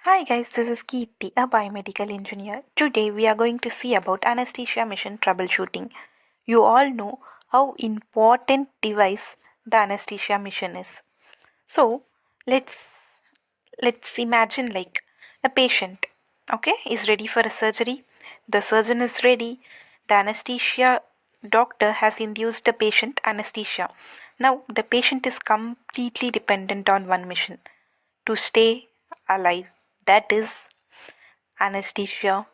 Hi guys, this is Keerti, a biomedical engineer. Today we are going to see about anesthesia machine troubleshooting. You all know how important device the anesthesia machine is. So let's let's imagine like a patient, okay, is ready for a surgery. The surgeon is ready. The anesthesia doctor has induced the patient anesthesia. Now the patient is completely dependent on one machine to stay alive. That is anesthesia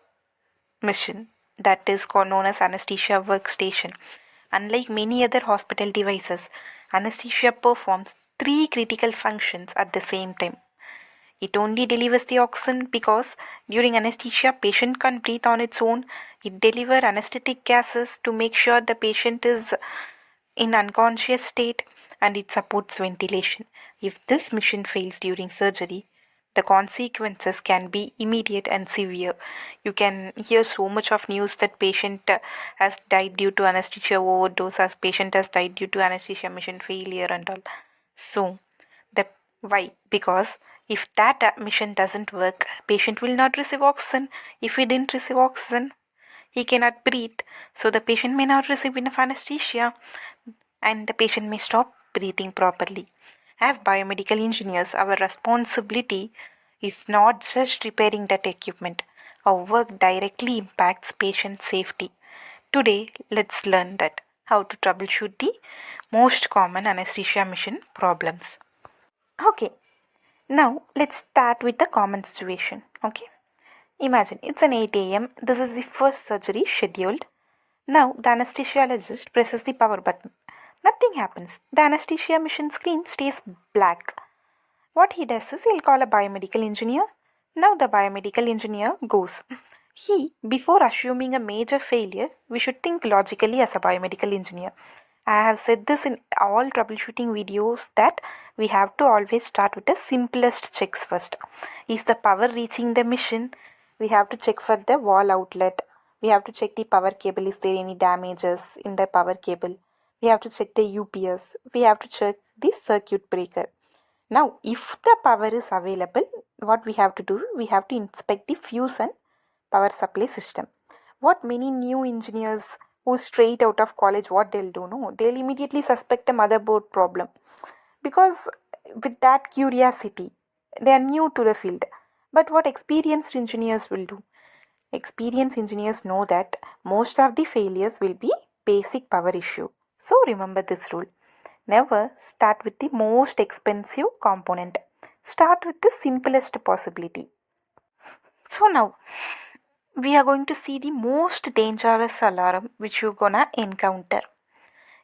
machine, that is known as anesthesia workstation. Unlike many other hospital devices, anesthesia performs three critical functions at the same time. It only delivers the oxygen because during anesthesia patient can't breathe on its own. It delivers anesthetic gases to make sure the patient is in unconscious state, and it supports ventilation. If this machine fails during surgery, the consequences can be immediate and severe. You can hear so much of news that patient has died due to anesthesia overdose, as patient has died due to anesthesia machine failure and all. So, the why? Because if that machine doesn't work, patient will not receive oxygen. If he didn't receive oxygen, he cannot breathe. So the patient may not receive enough anesthesia and the patient may stop breathing properly. As biomedical engineers, our responsibility is not just repairing that equipment. Our work directly impacts patient safety. Today, let's learn that how to troubleshoot the most common anesthesia machine problems. Okay, now let's start with the common situation. Okay, imagine it's an 8 a.m. This is the first surgery scheduled. Now the anesthesiologist presses the power button. Nothing happens. The anesthesia machine screen stays black. What he does is he'll call a biomedical engineer. Now the biomedical engineer goes. Before assuming a major failure, we should think logically as a biomedical engineer. I have said this in all troubleshooting videos that we have to always start with the simplest checks first. Is the power reaching the machine? We have to check for the wall outlet. We have to check the power cable. Is there any damages in the power cable? We have to check the UPS. We have to check the circuit breaker. Now, if the power is available, what we have to do? We have to inspect the fuse and power supply system. What many new engineers who straight out of college, what they'll do? No, they'll immediately suspect a motherboard problem because with that curiosity, they are new to the field. But what experienced engineers will do? Experienced engineers know that most of the failures will be basic power issue. So remember this rule. Never start with the most expensive component. Start with the simplest possibility. So now we are going to see the most dangerous alarm which you're gonna encounter.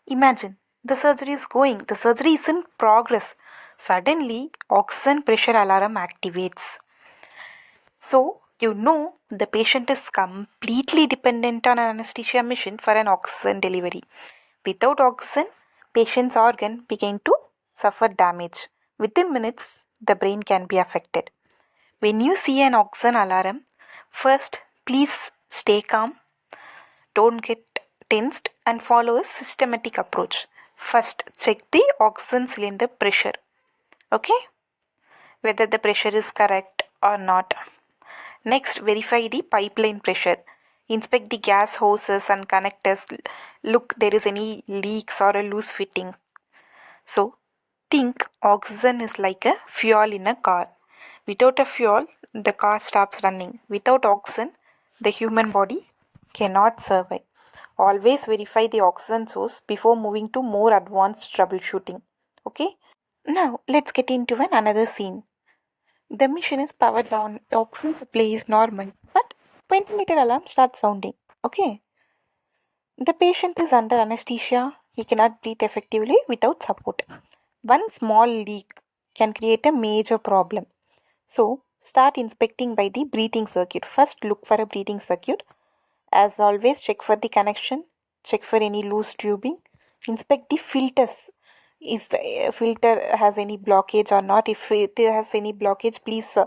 Imagine the surgery is in progress. Suddenly, oxygen pressure alarm activates. So, you know the patient is completely dependent on an anesthesia machine for an oxygen delivery. Without oxygen, patient's organ begin to suffer damage. Within minutes, the brain can be affected. When you see an oxygen alarm, first please stay calm, don't get tensed, and follow a systematic approach. First, check the oxygen cylinder pressure. Okay? Whether the pressure is correct or not. Next, verify the pipeline pressure. Inspect the gas hoses and connectors. Look, there is any leaks or a loose fitting. So, think oxygen is like a fuel in a car. Without a fuel, the car stops running. Without oxygen, the human body cannot survive. Always verify the oxygen source before moving to more advanced troubleshooting. Okay? Now, let's get into another scene. The machine is powered on, oxygen supply is normal, but ventilator alarm starts sounding. Okay? The patient is under anesthesia, he cannot breathe effectively without support. One small leak can create a major problem. So, start inspecting by the breathing circuit. First, look for a breathing circuit. As always, check for the connection, check for any loose tubing, inspect the filters. Is the filter has any blockage or not? If it has any blockage, please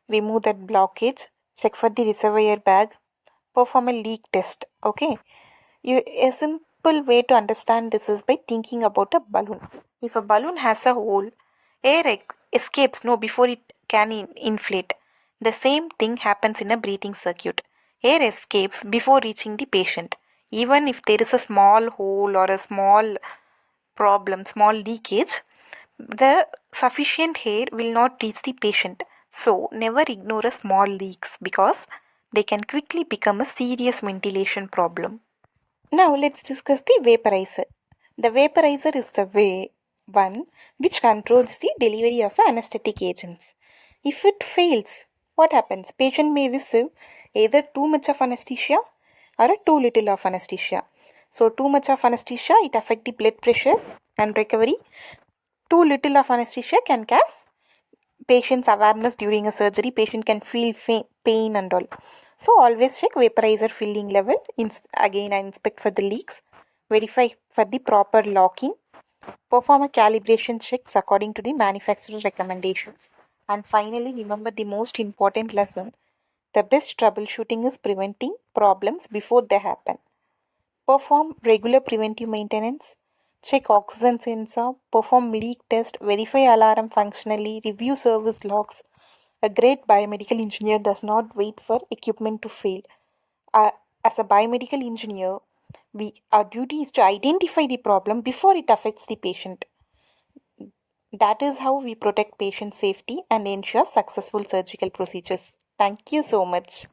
remove that blockage. Check for the reservoir bag. Perform a leak test. Okay. A simple way to understand this is by thinking about a balloon. If a balloon has a hole, escapes no before it can inflate. The same thing happens in a breathing circuit. Air escapes before reaching the patient. Even if there is a small hole or a small problem, small leakage, the sufficient air will not reach the patient. So, never ignore a small leaks because they can quickly become a serious ventilation problem. Now, let's discuss the vaporizer. The vaporizer is the one which controls the delivery of anesthetic agents. If it fails, what happens? Patient may receive either too much of anesthesia or a too little of anesthesia. So, too much of anesthesia, it affects the blood pressure and recovery. Too little of anesthesia can cause patient's awareness during a surgery. Patient can feel pain and all. So always check vaporizer filling level. Again, I inspect for the leaks. Verify for the proper locking. Perform a calibration checks according to the manufacturer recommendations. And finally, remember the most important lesson. The best troubleshooting is preventing problems before they happen. Perform regular preventive maintenance, check oxygen sensor, perform leak test, verify alarm functionally, review service logs. A great biomedical engineer does not wait for equipment to fail. As a biomedical engineer, our duty is to identify the problem before it affects the patient. That is how we protect patient safety and ensure successful surgical procedures. Thank you so much.